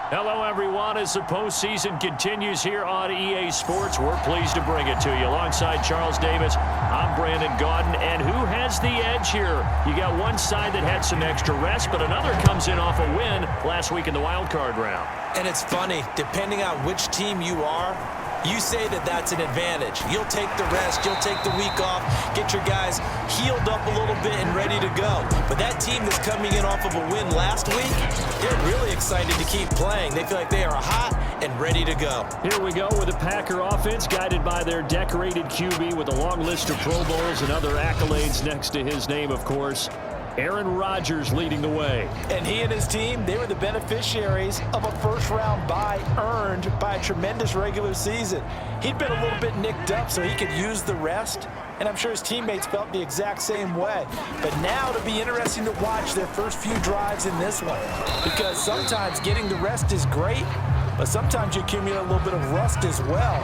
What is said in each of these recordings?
Hello, everyone. As the postseason continues here on EA Sports, we're pleased to bring it to you. Alongside Charles Davis, I'm Brandon Gaudin. And who has the edge here? You got one side that had some extra rest, but another comes in off a win last week in the wild card round. And it's funny, depending on which team you are, you say that that's an advantage. You'll take the rest, you'll take the week off, get your guys healed up a little bit and ready to go. But that team that's coming in off of a win last week, they're really excited to keep playing. They feel like they are hot and ready to go. Here we go with the Packer offense, guided by their decorated QB with a long list of Pro Bowls and other accolades next to his name, of course. Aaron Rodgers leading the way. And he and his team, they were the beneficiaries of a first-round bye earned by a tremendous regular season. He'd been a little bit nicked up so he could use the rest, and I'm sure his teammates felt the exact same way. But now it'll be interesting to watch their first few drives in this one, because sometimes getting the rest is great, but sometimes you accumulate a little bit of rust as well.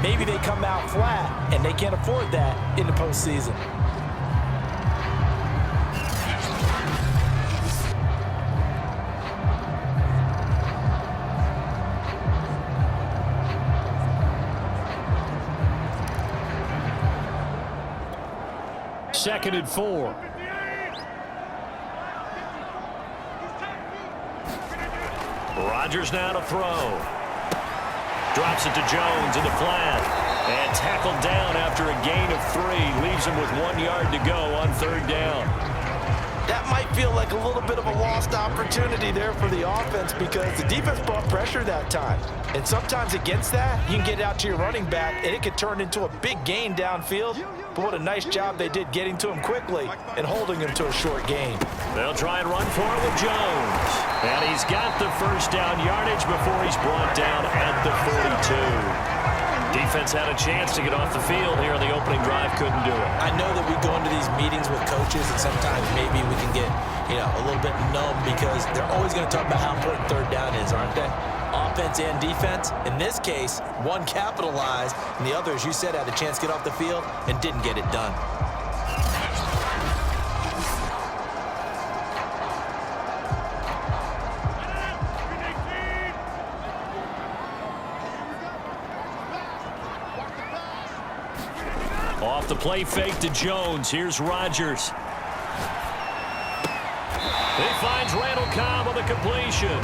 Maybe they come out flat, and they can't afford that in the postseason. Second and 4. Rodgers now to throw. Drops it to Jones in the flat. And tackled down after a gain of 3. Leaves him with 1 yard to go on third down. That might feel like a little bit of a lost opportunity there for the offense because the defense brought pressure that time. And sometimes against that, you can get out to your running back, and it could turn into a big gain downfield. But what a nice job they did getting to him quickly and holding him to a short gain. They'll try and run for it with Jones. And he's got the first down yardage before he's brought down at the 42. Defense had a chance to get off the field here in the opening drive, couldn't do it. I know that we go into these meetings with coaches, and sometimes maybe we can get, a little bit numb because they're always going to talk about how important third down is, aren't they? Offense and defense. In this case, one capitalized, and the other, as you said, had a chance to get off the field and didn't get it done. Off the play fake to Jones. Here's Rodgers. He finds Randall Cobb on the completion.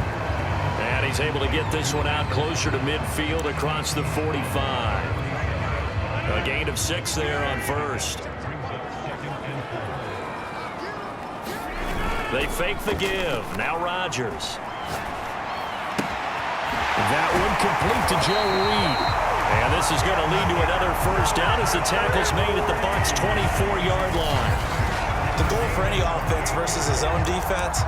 And he's able to get this one out closer to midfield across the 45. A gain of 6 there on first. They fake the give. Now Rodgers. That one complete to Joe Reed. And this is going to lead to another first down as the tackle's made at the Bucs' 24-yard line. The goal for any offense versus his own defense,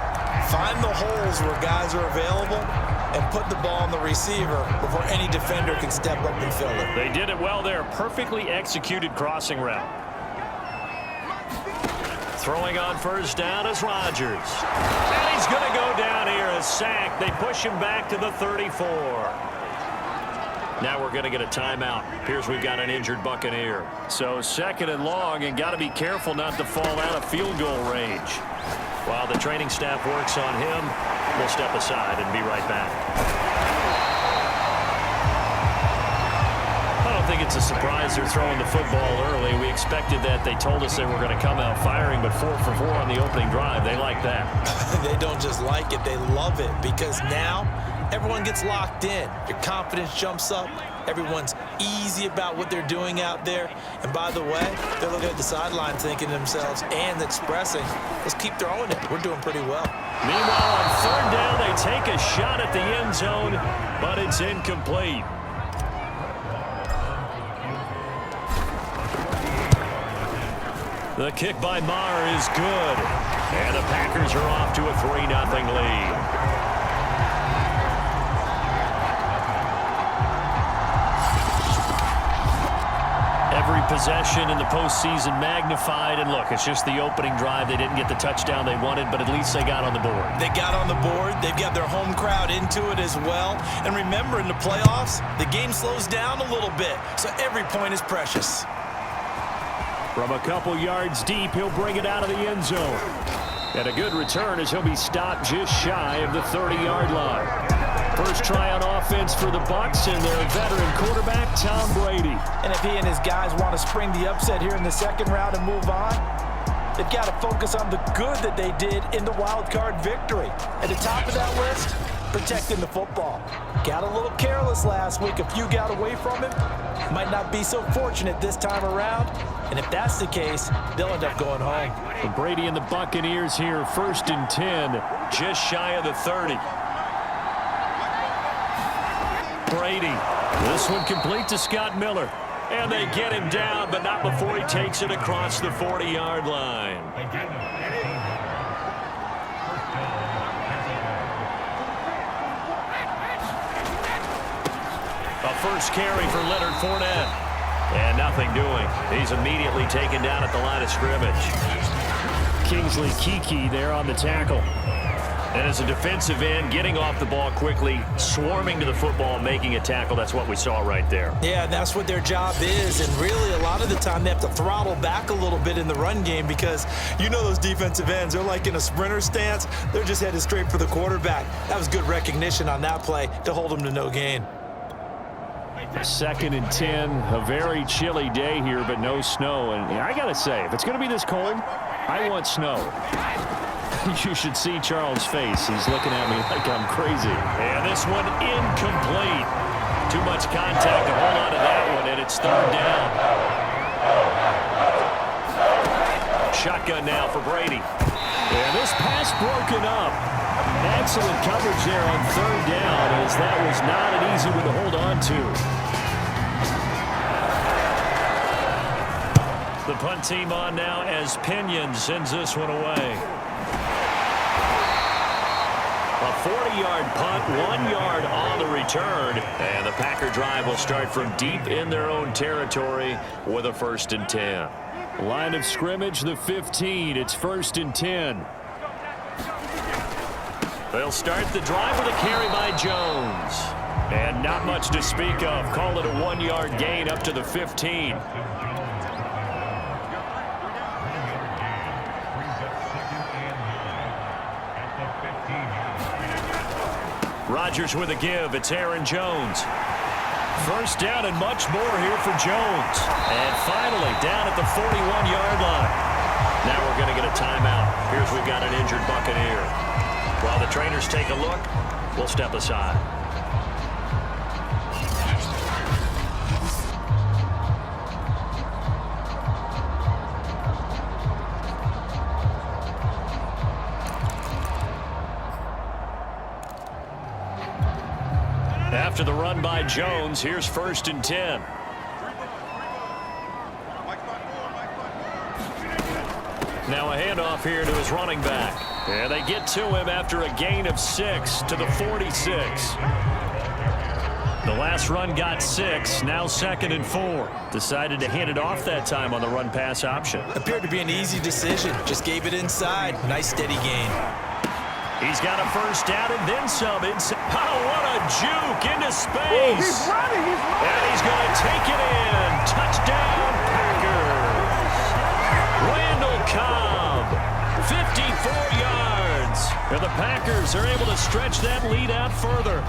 find the holes where guys are available and put the ball on the receiver before any defender can step up and fill it. They did it well there. Perfectly executed crossing route. Throwing on first down is Rodgers. And he's going to go down here, a sack. They push him back to the 34. Now we're going to get a timeout. Appears we've got an injured Buccaneer. So second and long, and got to be careful not to fall out of field goal range. While the training staff works on him, we'll step aside and be right back. I don't think it's a surprise they're throwing the football early. We expected that. They told us they were going to come out firing, but 4 for 4 on the opening drive. They like that. They don't just like it, they love it, because now everyone gets locked in. Your confidence jumps up. Everyone's easy about what they're doing out there. And by the way, they're looking at the sideline thinking to themselves and expressing, let's keep throwing it. We're doing pretty well. Meanwhile, on third down, they take a shot at the end zone, but it's incomplete. The kick by Maher is good. And the Packers are off to a 3-0 lead. Every possession in the postseason magnified. And look, it's just the opening drive. They didn't get the touchdown they wanted, but at least they got on the board. They got on the board. They've got their home crowd into it as well. And remember, in the playoffs, the game slows down a little bit. So every point is precious. From a couple yards deep, he'll bring it out of the end zone. And a good return as he'll be stopped just shy of the 30-yard line. First try on offense for the Bucs and their veteran quarterback, Tom Brady. And if he and his guys want to spring the upset here in the second round and move on, they've got to focus on the good that they did in the wild card victory. At the top of that list, protecting the football. Got a little careless last week. A few got away from him. Might not be so fortunate this time around. And if that's the case, they'll end up going home. For Brady and the Buccaneers here, 1st and 10, just shy of the 30. Brady, this one complete to Scott Miller. And they get him down, but not before he takes it across the 40-yard line. A first carry for Leonard Fournette. And nothing doing. He's immediately taken down at the line of scrimmage. Kingsley Keke there on the tackle. And as a defensive end, getting off the ball quickly, swarming to the football, making a tackle. That's what we saw right there. Yeah, that's what their job is. And really, a lot of the time, they have to throttle back a little bit in the run game because you know those defensive ends, they're like in a sprinter stance. They're just headed straight for the quarterback. That was good recognition on that play to hold them to no gain. 2nd and 10, a very chilly day here, but no snow. And I got to say, if it's going to be this cold, I want snow. You should see Charles' face. He's looking at me like I'm crazy. And this one incomplete. Too much contact to hold on to that one, and it's 3rd down. Shotgun now for Brady. And this pass broken up. Excellent coverage there on 3rd down, as that was not an easy one to hold on to. The punt team on now as Pinion sends this one away. A 40-yard punt, 1 yard on the return. And the Packer drive will start from deep in their own territory with a 1st and 10. Line of scrimmage, the 15. It's 1st and 10. They'll start the drive with a carry by Jones. And not much to speak of. Call it a 1 yard gain up to the 15. Rodgers with a give. It's Aaron Jones. 1st down and much more here for Jones. And finally down at the 41-yard line. Now we're going to get a timeout. Here's we've got an injured Buccaneer. While the trainers take a look, we'll step aside. After the run by Jones, here's 1st and 10. Now a handoff here to his running back. And they get to him after a gain of 6 to the 46. The last run got 6, now 2nd and 4. Decided to hand it off that time on the run-pass option. Appeared to be an easy decision. Just gave it inside. Nice steady gain. He's got a 1st down and then some inside. Oh, what a juke into space. He's running. And he's going to take it in. Touchdown, Packers. Randall Cobb, 54 yards. And the Packers are able to stretch that lead out further.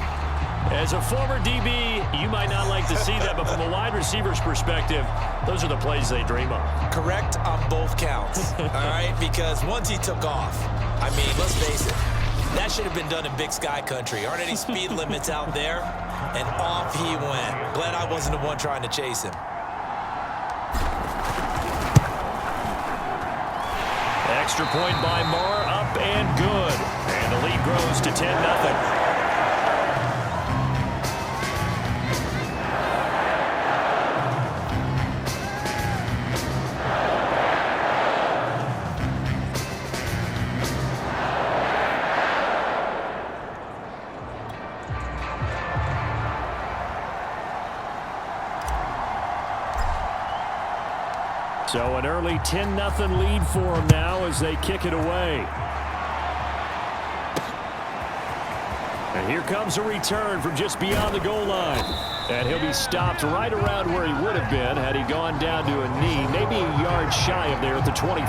As a former DB, you might not like to see that, but from a wide receiver's perspective, those are the plays they dream of. Correct on both counts, all right? Because once he took off, I mean, let's face it, that should have been done in Big Sky country. Aren't any speed limits out there? And off he went. Glad I wasn't the one trying to chase him. Extra point by Moore, up and good. And the lead grows to 10-0. So an early 10-0 lead for them now as they kick it away. And here comes a return from just beyond the goal line. And he'll be stopped right around where he would have been had he gone down to a knee, maybe a yard shy of there at the 24.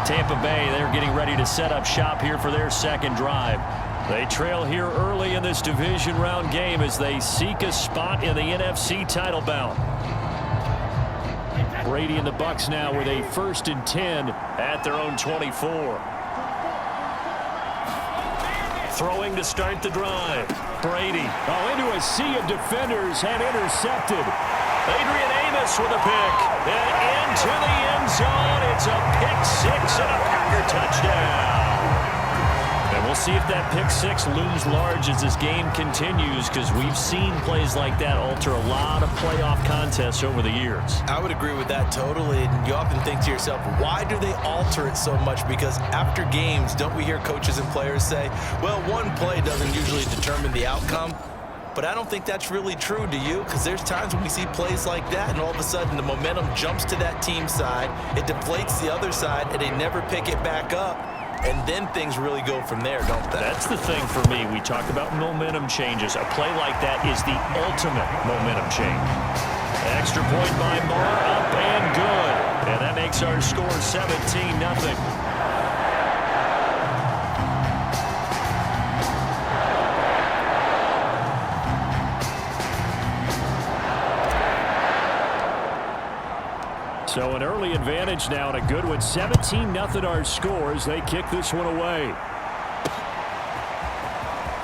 Tampa Bay, they're getting ready to set up shop here for their second drive. They trail here early in this division round game as they seek a spot in the NFC title bout. Brady and the Bucs now with a 1st and 10 at their own 24. Throwing to start the drive. Brady. Oh, into a sea of defenders and intercepted. Adrian Amos with a pick. And into the end zone. It's a pick-6 and a Packer touchdown. And we'll see if that pick-6 looms large as this game continues, because we've seen plays like that alter a lot of playoff contests over the years. I would agree with that totally. And you often think to yourself, why do they alter it so much? Because after games, don't we hear coaches and players say, well, one play doesn't usually determine the outcome? But I don't think that's really true, do you? Because there's times when we see plays like that, and all of a sudden the momentum jumps to that team side, it deflates the other side, and they never pick it back up. And then things really go from there, don't they? That's the thing for me. We talk about momentum changes. A play like that is the ultimate momentum change. Extra point by Marr, up and good. And that makes our score 17-0. So an early advantage now and a good one. 17-0 our scores. They kick this one away.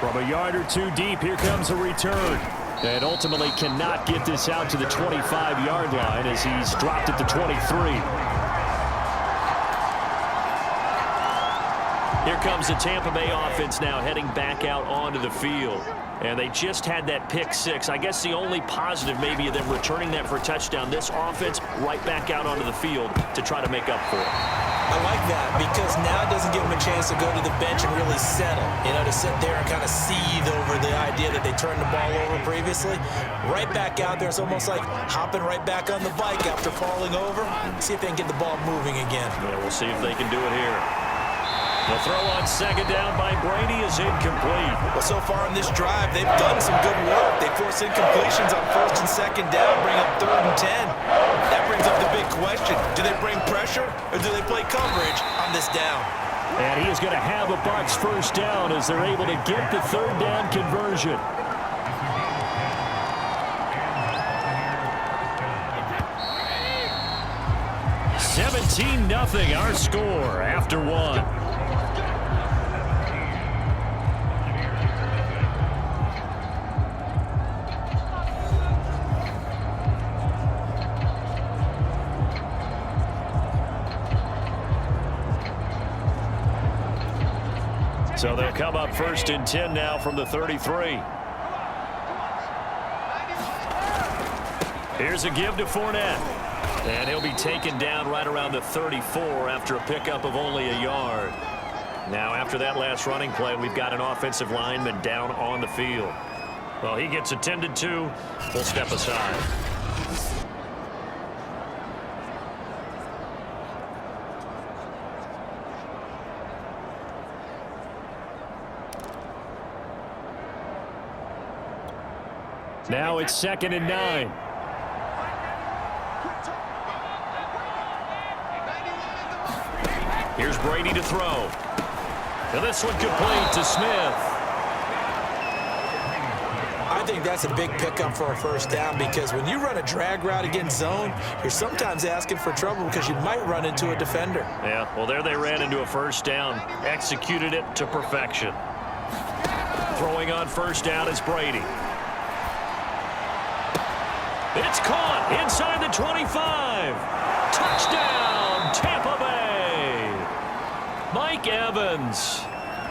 From a yard or two deep, here comes a return. And ultimately cannot get this out to the 25-yard line as he's dropped at the 23. Here comes the Tampa Bay offense now heading back out onto the field. And they just had that pick-6. I guess the only positive maybe of them returning that for a touchdown. This offense right back out onto the field to try to make up for it. I like that because now it doesn't give them a chance to go to the bench and really settle. You know, to sit there and kind of seethe over the idea that they turned the ball over previously. Right back out there. It's almost like hopping right back on the bike after falling over. See if they can get the ball moving again. Yeah, we'll see if they can do it here. The throw on second down by Brady is incomplete. Well, so far in this drive, they've done some good work. They force incompletions on 1st and 2nd down, bring up 3rd and 10. That brings up the big question. Do they bring pressure or do they play coverage on this down? And he is going to have a Bucs 1st down as they're able to get the 3rd down conversion. (17-0) our score after one. So they'll come up 1st and 10 now from the 33. Here's a give to Fournette. And he'll be taken down right around the 34 after a pickup of only a yard. Now, after that last running play, we've got an offensive lineman down on the field. Well, he gets attended to. We'll step aside. Now it's 2nd and 9. Here's Brady to throw. And this one complete to Smith. I think that's a big pickup for a 1st down because when you run a drag route against zone, you're sometimes asking for trouble because you might run into a defender. Yeah, well, there they ran into a 1st down. Executed it to perfection. Throwing on 1st down is Brady. It's caught inside the 25. Touchdown, Tampa Bay. Mike Evans,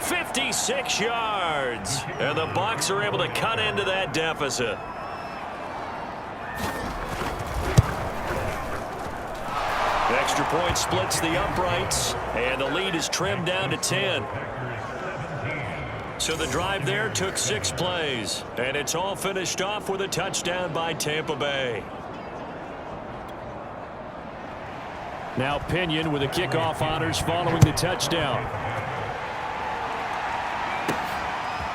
56 yards. And the Bucs are able to cut into that deficit. The extra point splits the uprights, and the lead is trimmed down to 10. So the drive there took 6 plays, and it's all finished off with a touchdown by Tampa Bay. Now Pinion with the kickoff honors following the touchdown.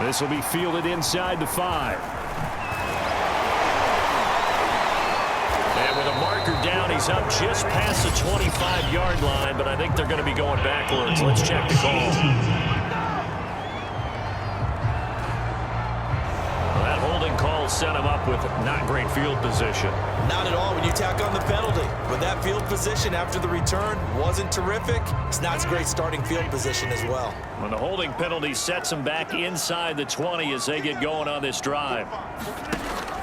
This will be fielded inside the 5. And with a marker down, he's up just past the 25-yard line, but I think they're going to be going backwards. Let's check the call. will set him up with not great field position. Not at all when you tack on the penalty. But that field position after the return wasn't terrific. It's not a great starting field position as well. When the holding penalty sets them back inside the 20 as they get going on this drive.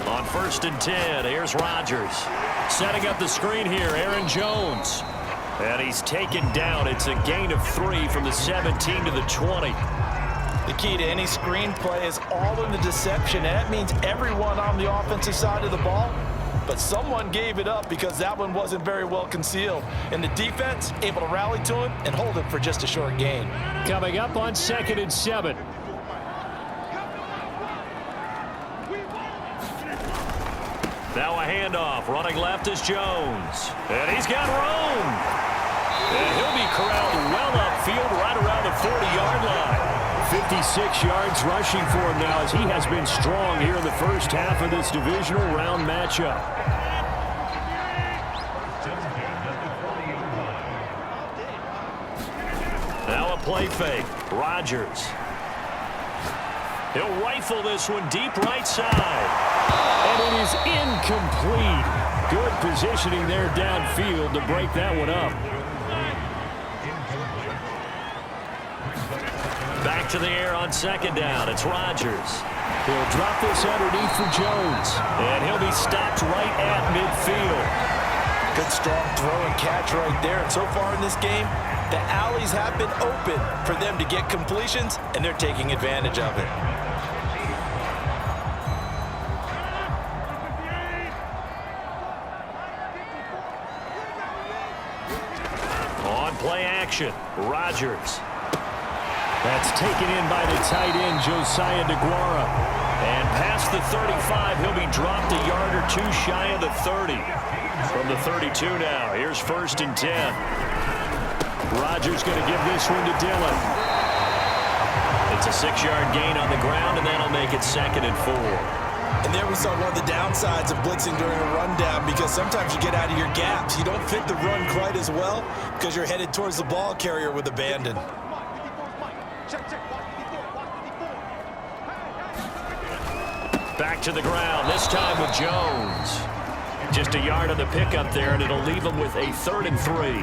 On 1st and 10, here's Rodgers. Setting up the screen here, Aaron Jones. And he's taken down. It's a gain of 3 from the 17 to the 20. The key to any screen play is all in the deception, and that means everyone on the offensive side of the ball. But someone gave it up because that one wasn't very well concealed. And the defense able to rally to him and hold him for just a short gain. Coming up on 2nd and 7. Now a handoff. Running left is Jones. And he's got room. And he'll be corralled well upfield right around the 40-yard line. 56 yards rushing for him now as he has been strong here in the first half of this divisional round matchup. Now a play fake. Rodgers. He'll rifle this one deep right side. And it is incomplete. Good positioning there downfield to break that one up. Back to the air on 2nd down. It's Rodgers. He'll drop this underneath for Jones. And he'll be stopped right at midfield. Good strong throw and catch right there. And so far in this game, the alleys have been open for them to get completions, and they're taking advantage of it. On play action, Rodgers. That's taken in by the tight end, Josiah DeGuara. And past the 35, he'll be dropped a yard or 2 shy of the 30. From the 32 now, here's 1st and 10. Rodgers going to give this one to Dillon. It's a 6-yard gain on the ground, and that'll make it 2nd and 4. And there we saw one of the downsides of blitzing during a rundown, because sometimes you get out of your gaps. You don't fit the run quite as well because you're headed towards the ball carrier with abandon. Back to the ground, this time with Jones. Just a yard on the pickup there, and it'll leave them with a 3rd and 3.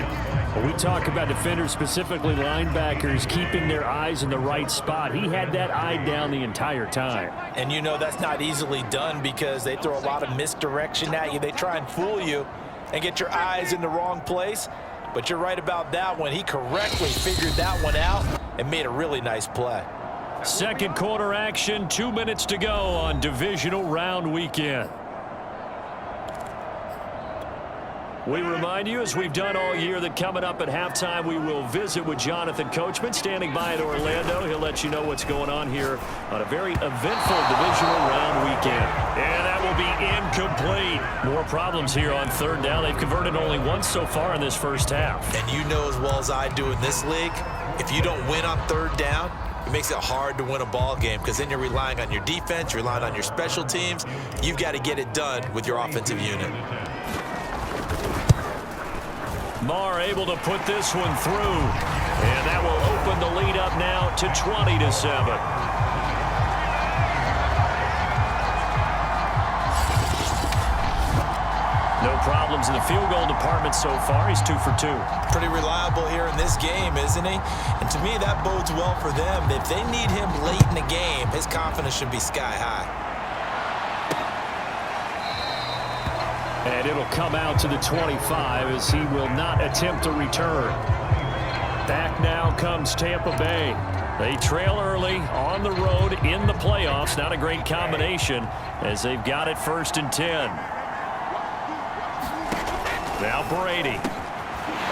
When we talk about defenders, specifically linebackers, keeping their eyes in the right spot, he had that eye down the entire time. And you know that's not easily done because they throw a lot of misdirection at you. They try and fool you and get your eyes in the wrong place. But you're right about that one. He correctly figured that one out and made a really nice play. 2nd quarter action, 2 minutes to go on divisional round weekend. We remind you, as we've done all year, that coming up at halftime, we will visit with Jonathan Coachman, standing by in Orlando. He'll let you know what's going on here on a very eventful divisional round weekend. And that will be incomplete. More problems here on 3rd down. They've converted only once so far in this first half. And you know as well as I do in this league, if you don't win on 3rd down, it makes it hard to win a ball game because then you're relying on your defense, you're relying on your special teams. You've got to get it done with your offensive unit. Marr able to put this one through. And that will open the lead up now to 20-7. No problems in the field goal department so far. He's 2 for 2. Pretty reliable here in this game, isn't he? And to me, that bodes well for them. If they need him late in the game, his confidence should be sky high. And it'll come out to the 25 as he will not attempt to return. Back now comes Tampa Bay. They trail early on the road in the playoffs. Not a great combination as they've got it 1st and 10. Now Brady.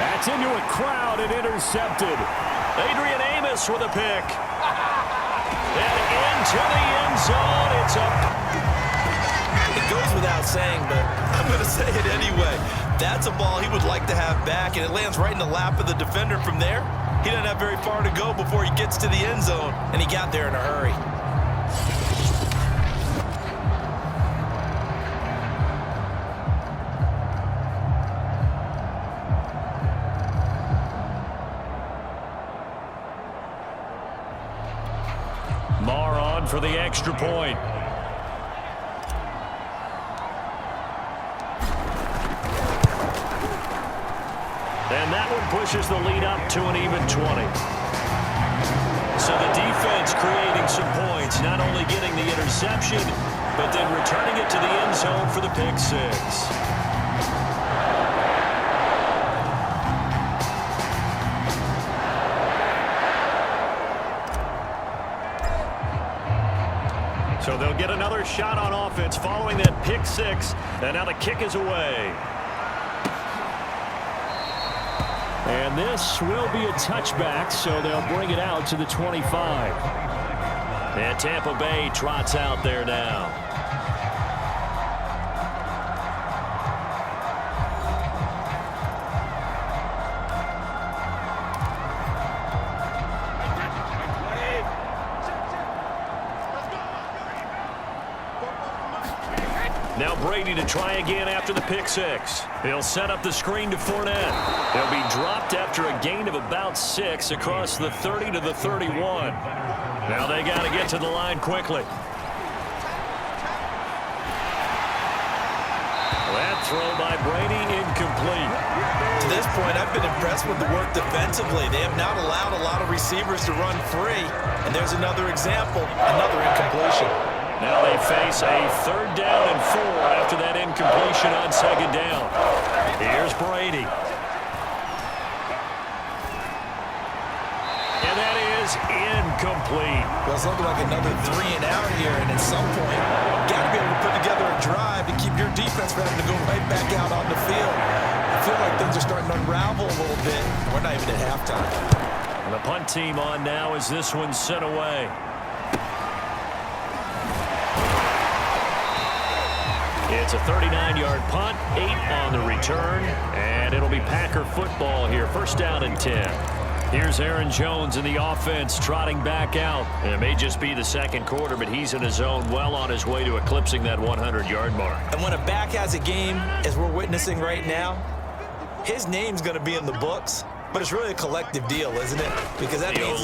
That's into a crowd and intercepted. Adrian Amos with a pick. And into the end zone. It's up. It goes without saying, but I'm going to say it anyway. That's a ball he would like to have back, and it lands right in the lap of the defender from there. He doesn't have very far to go before he gets to the end zone, and he got there in a hurry. Marr on for the extra point. And that one pushes the lead up to an even 20. So the defense creating some points, not only getting the interception, but then returning it to the end zone for the pick six. So they'll get another shot on offense following that pick six, and now the kick is away. And this will be a touchback, so they'll bring it out to the 25. And Tampa Bay trots out there now. Now Brady to try again after the pick six. He'll set up the screen to Fournette. He'll be dropped after a gain of about 6 across the 30 to the 31. Now they got to get to the line quickly. That throw by Brady incomplete. To this point, I've been impressed with the work defensively. They have not allowed a lot of receivers to run free. And there's another example, another incompletion. Now they face a 3rd down and 4 after that incompletion on 2nd down. Here's Brady. And that is incomplete. Well, it's looking like another 3 and out here, and at some point, you got to be able to put together a drive to keep your defense from having to go right back out on the field. I feel like things are starting to unravel a little bit. We're not even at halftime. And the punt team on now as this one's sent away. It's a 39-yard punt, 8 on the return, and it'll be Packer football here. 1st down and 10. Here's Aaron Jones in the offense trotting back out. And it may just be the 2nd quarter, but he's in his zone well on his way to eclipsing that 100-yard mark. And when a back has a game, as we're witnessing right now, his name's going to be in the books. But it's really a collective deal, isn't it? Because that means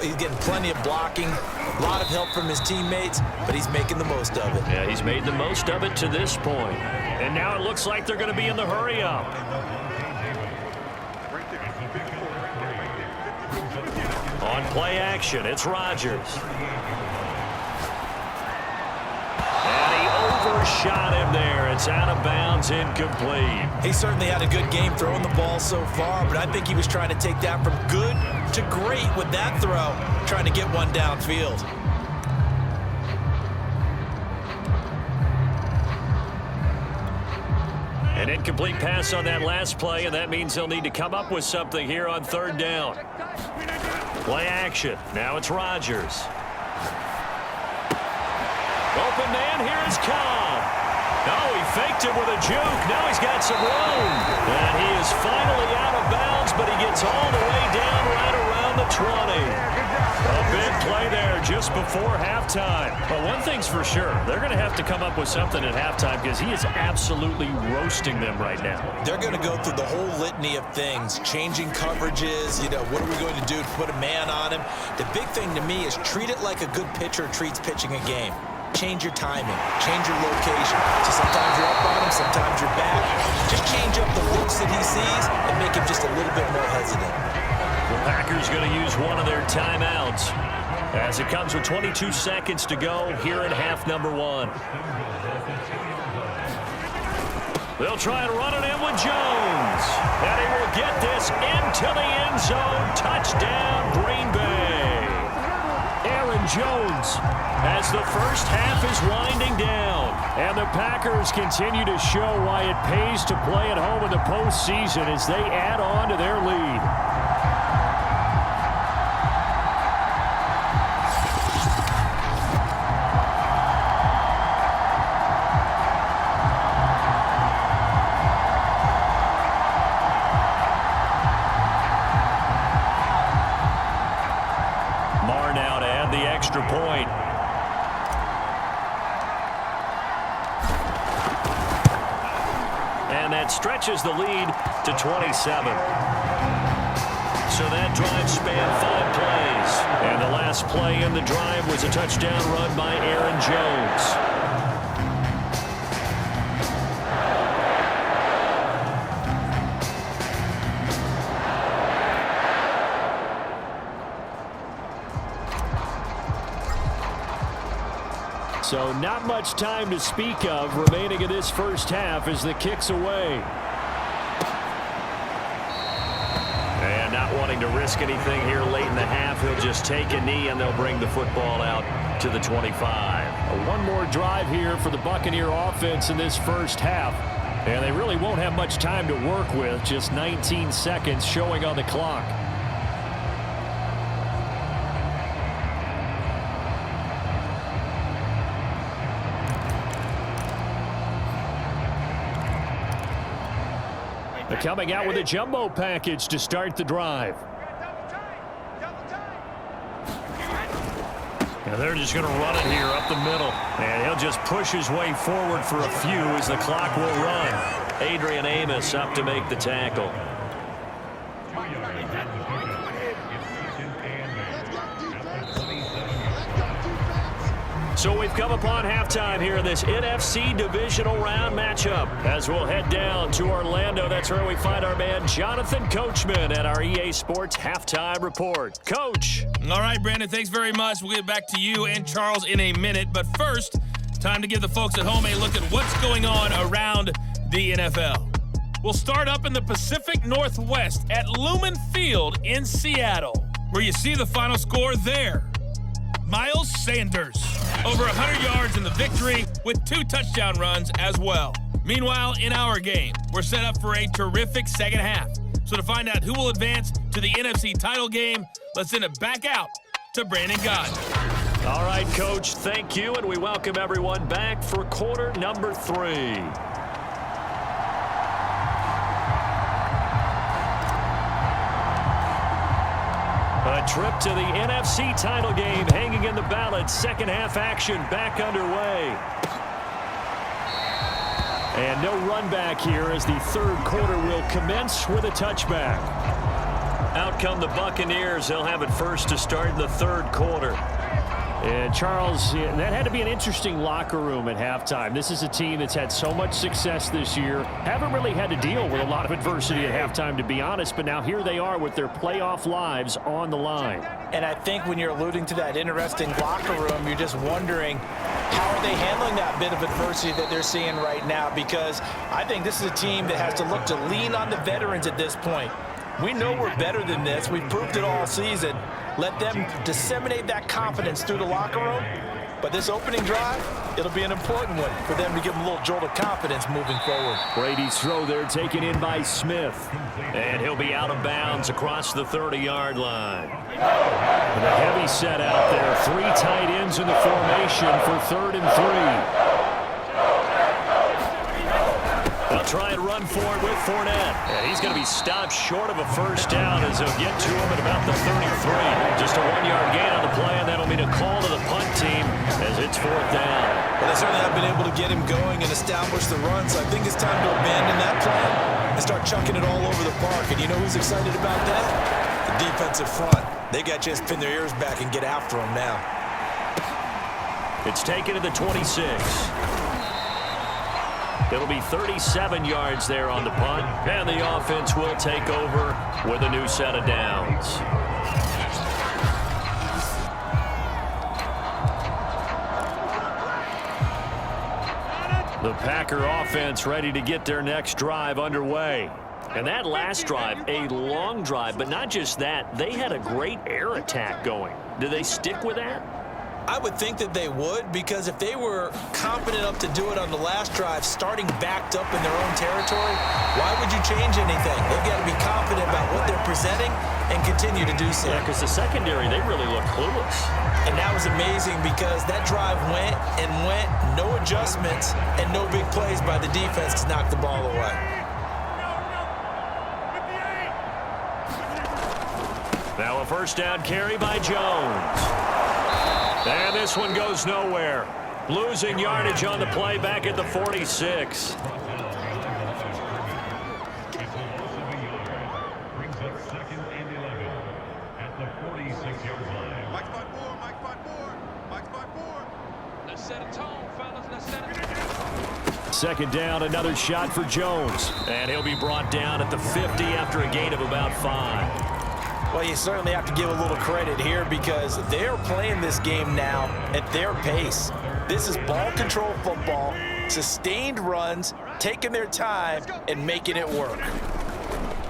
he's getting plenty of blocking, a lot of help from his teammates, but he's making the most of it. Yeah, he's made the most of it to this point. And now it looks like they're going to be in the hurry-up. On play action, it's Rodgers. And he overshot him there. It's out of bounds, incomplete. He certainly had a good game throwing the ball so far, but I think he was trying to take that from good to great with that throw, trying to get one downfield. An incomplete pass on that last play, and that means they'll need to come up with something here on 3rd down. Play action. Now it's Rodgers. Open man, here is Cobb. Oh, he faked it with a juke. Now he's got some room. And he is finally out of bounds, but he gets all the way down right around the 20. A big play there just before halftime. But one thing's for sure, they're going to have to come up with something at halftime because he is absolutely roasting them right now. They're going to go through the whole litany of things, changing coverages, what are we going to do to put a man on him? The big thing to me is treat it like a good pitcher treats pitching a game. Change your timing, change your location. So sometimes you're up on him, sometimes you're back. Just change up the looks that he sees and make him just a little bit more hesitant. The Packers going to use one of their timeouts as it comes with 22 seconds to go here in half number 1. They'll try and run it in with Jones. And he will get this into the end zone. Touchdown, Green Bay. Aaron Jones as the first half is winding down. And the Packers continue to show why it pays to play at home in the postseason as they add on to their lead. Extra point. And that stretches the lead to 27. So that drive spanned 5 plays. And the last play in the drive was a touchdown run by Aaron Jones. So not much time to speak of remaining in this first half as the kick's away. And not wanting to risk anything here late in the half, he'll just take a knee and they'll bring the football out to the 25. One more drive here for the Buccaneer offense in this first half. And they really won't have much time to work with, just 19 seconds showing on the clock. They're coming out with a jumbo package to start the drive. And they're just going to run it here up the middle. And he'll just push his way forward for a few as the clock will run. Adrian Amos up to make the tackle. So we've come upon halftime here in this NFC divisional round matchup. As we'll head down to Orlando, that's where we find our man Jonathan Coachman at our EA Sports Halftime Report. Coach. All right, Brandon, thanks very much. We'll get back to you and Charles in a minute. But first, time to give the folks at home a look at what's going on around the NFL. We'll start up in the Pacific Northwest at Lumen Field in Seattle, where you see the final score there. Miles Sanders, over 100 yards in the victory with 2 touchdown runs as well. Meanwhile, in our game, we're set up for a terrific second half. So to find out who will advance to the NFC title game, let's send it back out to Brandon Godden. All right, Coach, thank you, and we welcome everyone back for quarter number 3. A trip to the NFC title game hanging in the balance. Second half action back underway. And no run back here as the third quarter will commence with a touchback. Out come the Buccaneers. They'll have it first to start in the third quarter. And Charles, that had to be an interesting locker room at halftime. This is a team that's had so much success this year. Haven't really had to deal with a lot of adversity at halftime, to be honest. But now here they are with their playoff lives on the line. And I think when you're alluding to that interesting locker room, you're just wondering how are they handling that bit of adversity that they're seeing right now? Because I think this is a team that has to look to lean on the veterans at this point. We know we're better than this. We've proved it all season. Let them disseminate that confidence through the locker room. But this opening drive, it'll be an important one for them to give them a little jolt of confidence moving forward. Brady's throw there taken in by Smith. And he'll be out of bounds across the 30-yard line. And a heavy set out there. 3 tight ends in the formation for 3rd and 3. They'll try and run for it with Fournette. And he's going to be stopped short of a first down as they'll get to him at about the 33. Just a 1-yard gain on the play, and that'll mean a call to the punt team as it's 4th down. Well, they certainly have been able to get him going and establish the run, so I think it's time to abandon that plan and start chucking it all over the park. And you know who's excited about that? The defensive front. They got to just pin their ears back and get after him now. It's taken to the 26. It'll be 37 yards there on the punt, and the offense will take over with a new set of downs. The Packer offense ready to get their next drive underway. And that last drive, a long drive, but not just that, they had a great air attack going. Do they stick with that? I would think that they would, because if they were confident enough to do it on the last drive, starting backed up in their own territory, why would you change anything? They've got to be confident about what they're presenting and continue to do so. Yeah, because the secondary, they really look clueless. And that was amazing because that drive went and went, no adjustments, and no big plays by the defense to knock the ball away. Now a first down carry by Jones. And this one goes nowhere. Losing yardage on the play back at the 46. Second down, another shot for Jones. And he'll be brought down at the 50 after a gain of about 5. Well, you certainly have to give a little credit here because they're playing this game now at their pace. This is ball control football, sustained runs, taking their time, and making it work.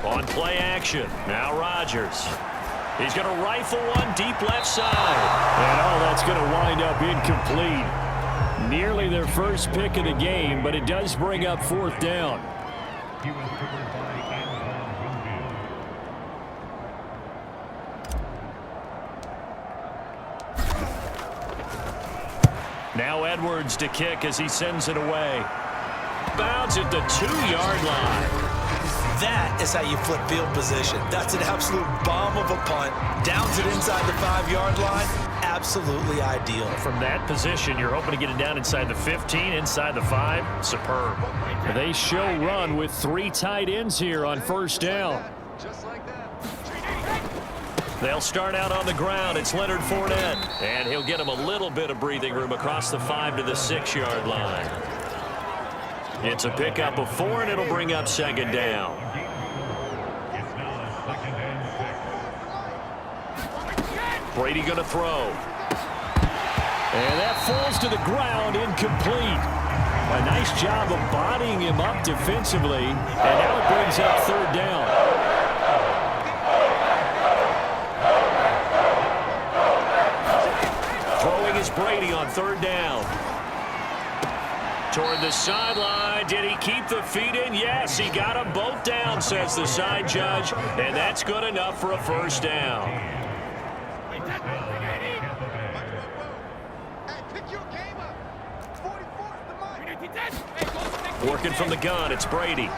On play action, now Rodgers. He's going to rifle one deep left side. And that's going to wind up incomplete. Nearly their first pick of the game, but it does bring up fourth down. Now Edwards to kick as he sends it away. Bounds at the 2-yard line. That is how you flip field position. That's an absolute bomb of a punt. Downs it inside the 5-yard line. Absolutely ideal. From that position, you're hoping to get it down inside the 15, inside the 5. Superb. They show run with 3 tight ends here on first down. They'll start out on the ground. It's Leonard Fournette. And he'll get him a little bit of breathing room across the 5 to the 6-yard line. It's a pickup of 4, and it'll bring up second down. Brady going to throw. And that falls to the ground, incomplete. A nice job of bodying him up defensively. And now it brings up third down. Throwing is Brady on third down. Toward the sideline. Did he keep the feet in? Yes, he got them both down, says the side judge. And that's good enough for a first down. Working from the gun, it's Brady.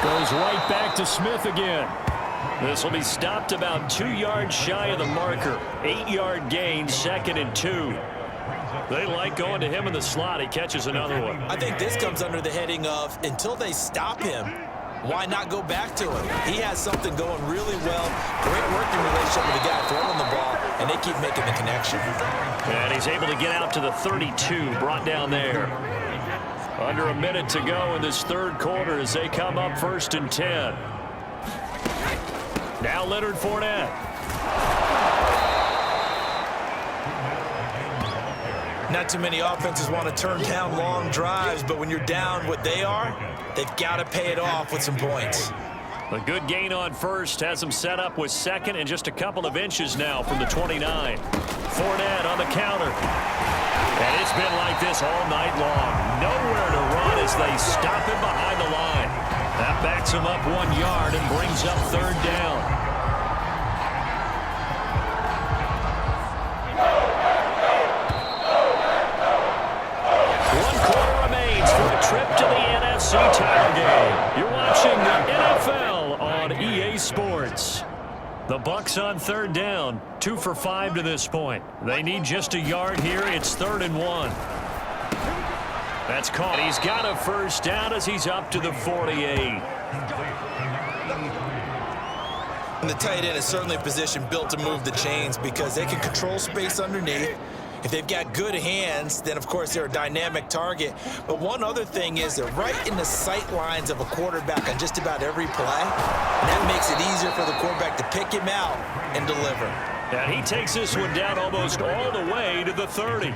Goes right back to Smith again. This will be stopped about 2 yards shy of the marker. 8-yard gain, 2nd and 2. They like going to him in the slot. He catches another one. I think this comes under the heading of until they stop him, why not go back to him? He has something going really well. Great working relationship with the guy throwing the ball, and they keep making the connection. And he's able to get out to the 32, brought down there. Under a minute to go in this third quarter as they come up 1st and 10. Now Leonard Fournette. Not too many offenses want to turn down long drives, but when you're down what they are, they've got to pay it off with some points. A good gain on first has them set up with 2nd and just a couple of inches now from the 29. Fournette on the counter. And it's been like this all night long. Nowhere to run as they stop him behind the line. That backs him up 1 yard and brings up third down. Trip to the NFC title game. You're watching the NFL on EA Sports. The Bucs on third down, 2 for 5 to this point. They need just a yard here. It's 3rd and 1. That's caught. He's got a first down as he's up to the 48. And the tight end is certainly a position built to move the chains because they can control space underneath. If they've got good hands, then, of course, they're a dynamic target. But one other thing is they're right in the sight lines of a quarterback on just about every play. And that makes it easier for the quarterback to pick him out and deliver. And he takes this one down almost all the way to the 30.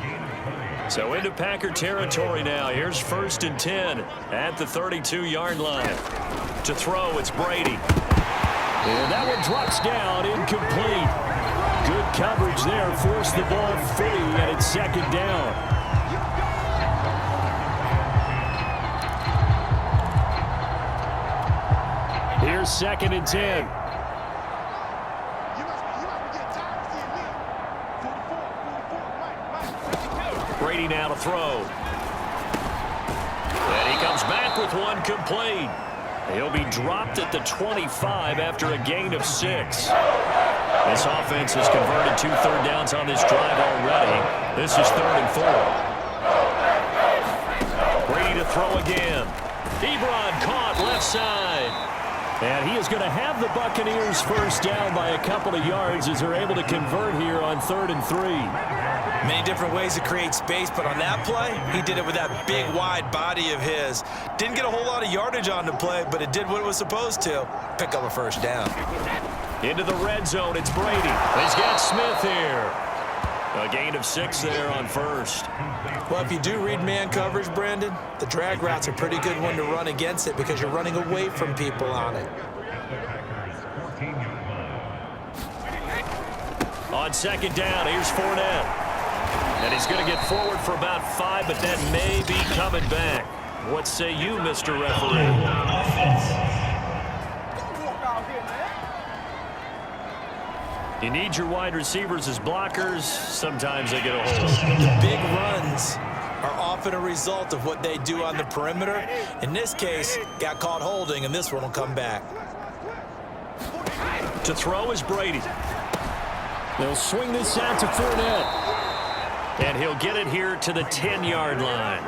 So into Packer territory now. Here's 1st and 10 at the 32-yard line. To throw, it's Brady. And that one drops down, incomplete. Good coverage there, forced the ball free, and it's 2nd down. Here's 2nd and 10. Brady now to throw. And he comes back with one complete. He'll be dropped at the 25 after a gain of 6. This offense has converted 2 third downs on this drive already. This is 3rd and 4. Brady to throw again. Ebron caught left side. And he is going to have the Buccaneers first down by a couple of yards as they're able to convert here on 3rd and 3. Many different ways to create space, but on that play, he did it with that big, wide body of his. Didn't get a whole lot of yardage on the play, but it did what it was supposed to. Pick up a first down. Into the red zone, it's Brady. He's got Smith here. A gain of 6 there on first. Well, if you do read man coverage, Brandon, the drag route's a pretty good one to run against it because you're running away from people on it. On second down, here's Fournette. And he's going to get forward for about 5, but that may be coming back. What say you, Mr. Referee? You need your wide receivers as blockers. Sometimes they get a hold. The big runs are often a result of what they do on the perimeter. In this case, got caught holding, and this one will come back. To throw is Brady. They'll swing this out to Fournette. And he'll get it here to the 10-yard line.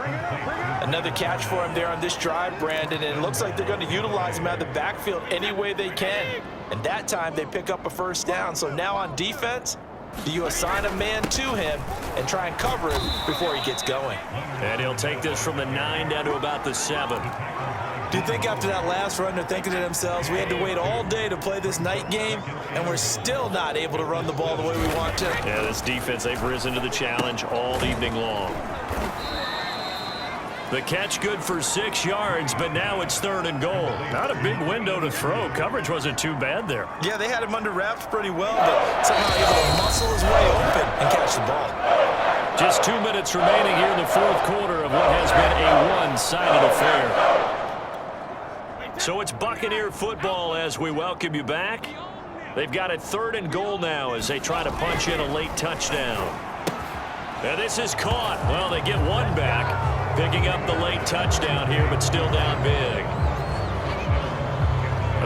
Another catch for him there on this drive, Brandon, and it looks like they're going to utilize him out of the backfield any way they can. And that time they pick up a first down. So now on defense, do you assign a man to him and try and cover him before he gets going? And he'll take this from the 9 down to about the 7. Do you think after that last run they're thinking to themselves, we had to wait all day to play this night game, and we're still not able to run the ball the way we want to? Yeah, this defense, they've risen to the challenge all evening long. The catch good for 6 yards, but now it's 3rd and goal. Not a big window to throw. Coverage wasn't too bad there. Yeah, they had him under wraps pretty well, but somehow able to muscle his way open and catch the ball. Just 2 minutes remaining here in the 4th quarter of what has been a one-sided affair. So it's Buccaneer football as we welcome you back. They've got it 3rd and goal now as they try to punch in a late touchdown. And this is caught. Well, they get one back, picking up the late touchdown here, but still down big.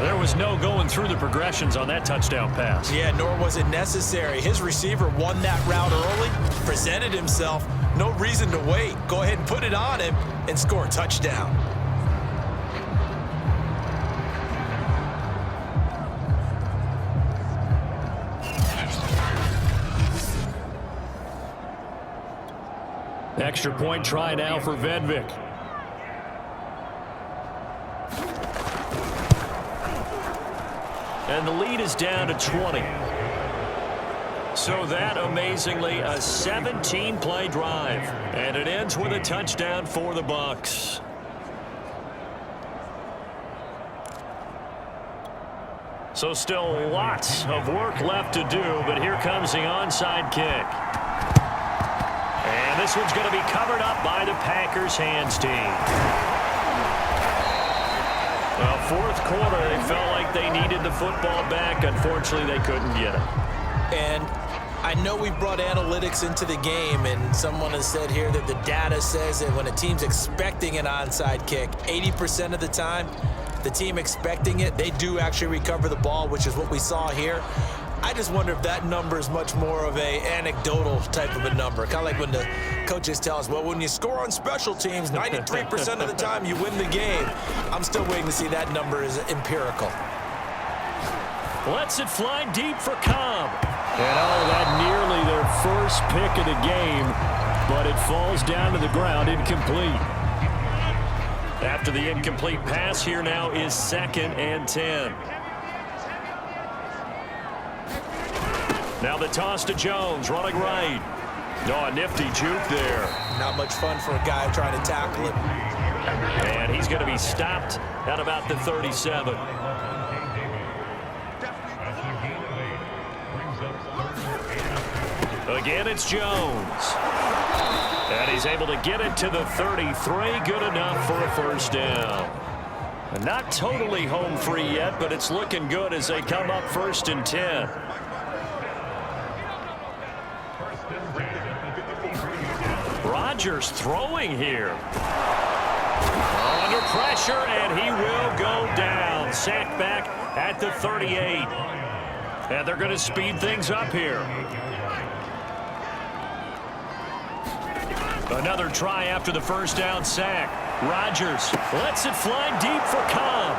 There was no going through the progressions on that touchdown pass. Yeah, nor was it necessary. His receiver won that route early, presented himself. No reason to wait. Go ahead and put it on him and score a touchdown. Extra point try now for Vedvik. And the lead is down to 20. So that, amazingly, a 17-play drive. And it ends with a touchdown for the Bucs. So still lots of work left to do, but here comes the onside kick. And this one's going to be covered up by the Packers hands team. Well, 4th quarter, they felt like they needed the football back. Unfortunately, they couldn't get it. And I know we brought analytics into the game, and someone has said here that the data says that when a team's expecting an onside kick, 80% of the time, the team expecting it, they do actually recover the ball, which is what we saw here. I just wonder if that number is much more of a anecdotal type of a number. Kind of like when the coaches tell us, well, when you score on special teams, 93% of the time you win the game. I'm still waiting to see that number is empirical. Lets it fly deep for Cobb. And that nearly their first pick of the game, but it falls down to the ground incomplete. After the incomplete pass, here now is 2nd and 10. Now the toss to Jones, running right. Oh, a nifty juke there. Not much fun for a guy trying to tackle him. And he's going to be stopped at about the 37. Again, it's Jones. And he's able to get it to the 33. Good enough for a first down. Not totally home free yet, but it's looking good as they come up 1st and 10. Rodgers throwing here. Under pressure, and he will go down. Sacked back at the 38. And they're going to speed things up here. Another try after the first down sack. Rodgers lets it fly deep for Cobb.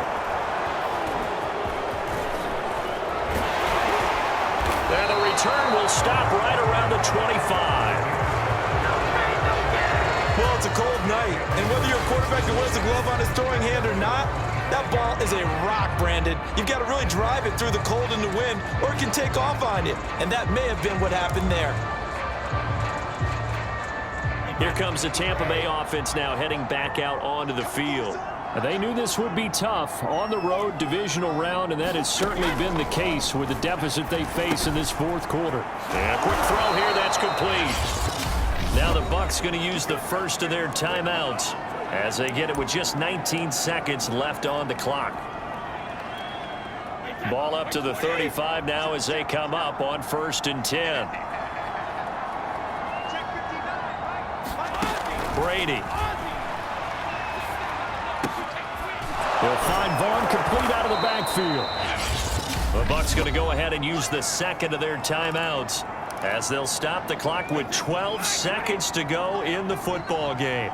And the return will stop right around the 25. Well, it's a cold night, and whether you're a quarterback who wears a glove on his throwing hand or not, that ball is a rock, Brandon. You've got to really drive it through the cold and the wind, or it can take off on you, and that may have been what happened there. Here comes the Tampa Bay offense now heading back out onto the field. They knew this would be tough on the road divisional round, and that has certainly been the case with the deficit they face in this fourth quarter. And a quick throw here, that's complete. Now the Bucs going to use the first of their timeouts as they get it with just 19 seconds left on the clock. Ball up to the 35 now as they come up on 1st and 10. Brady. They'll find Vaughn complete out of the backfield. The Bucs going to go ahead and use the second of their timeouts as they'll stop the clock with 12 seconds to go in the football game.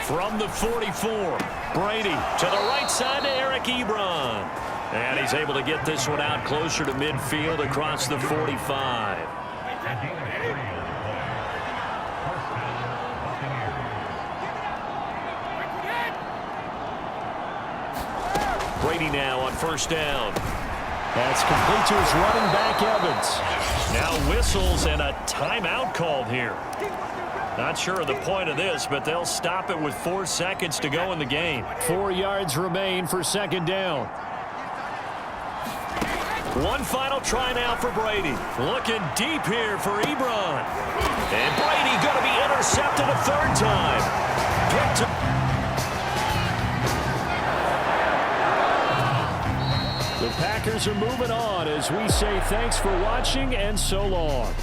From the 44, Brady to the right side to Eric Ebron. And he's able to get this one out closer to midfield across the 45. Brady now on 1st down. That's complete to his running back, Evans. Now whistles and a timeout called here. Not sure of the point of this, but they'll stop it with 4 seconds to go in the game. 4 yards remain for 2nd down. One final try now for Brady. Looking deep here for Ebron. And Brady going to be intercepted a 3rd time. Picked up. The Packers are moving on as we say thanks for watching and so long.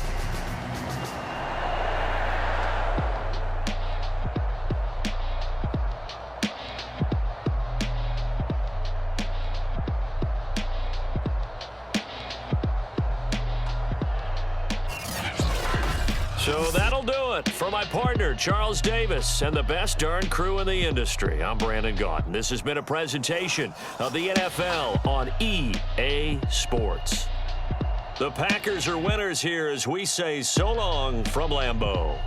So that'll do it for my partner, Charles Davis, and the best darn crew in the industry. I'm Brandon Gaudin. This has been a presentation of the NFL on EA Sports. The Packers are winners here as we say so long from Lambeau.